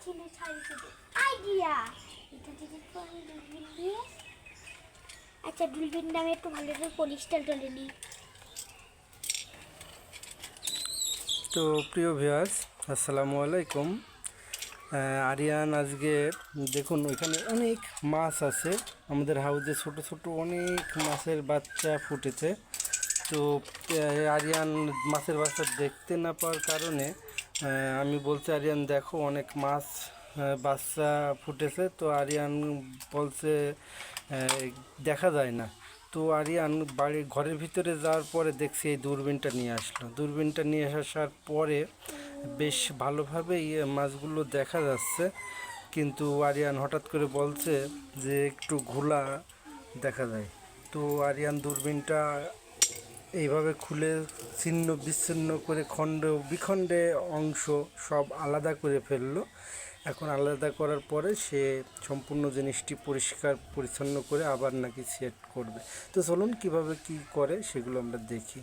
ছিল আইডিয়া। এটা যদি আমি দূরবীন দিয়ে, আচ্ছা দূরবীনটা আমি একটু ভালো করে পরিষ্কার করে নিই। তো প্রিয় ভিউয়ার্স, আসসালামু আলাইকুম। আরিয়ান আজকে দেখুন ওইখানে অনেক মাছ আছে, আমাদের হাউজে ছোট ছোট অনেক মাছের বাচ্চা ফুটেছে। তো আরিয়ান মাছের বাচ্চা দেখতে না পাওয়ার কারণে আমি বলছি, আরিয়ান দেখো অনেক মাছ বাচ্চা ফুটেছে। তো আরিয়ান বলছে দেখা যায় না। তো আরিয়ান ঘরের ভিতরে যাওয়ার পরে দেখছি এই দূরবীনটা নিয়ে আসলো। দূরবীনটা নিয়ে আসার পরে বেশ ভালোভাবেই মাছগুলো দেখা যাচ্ছে, কিন্তু আরিয়ান হঠাৎ করে বলছে যে একটু ঘোলা দেখা যায়। তো আরিয়ান দূরবীনটা এইভাবে খুলে ছিন্ন বিচ্ছিন্ন করে খণ্ড বিখণ্ডে অংশ সব আলাদা করে ফেললো। এখন আলাদা করার পরে সে সম্পূর্ণ জিনিসটি পরিষ্কার পরিচ্ছন্ন করে আবার নাকি সেট করবে। তো চলুন কীভাবে কী করে সেগুলো আমরা দেখি।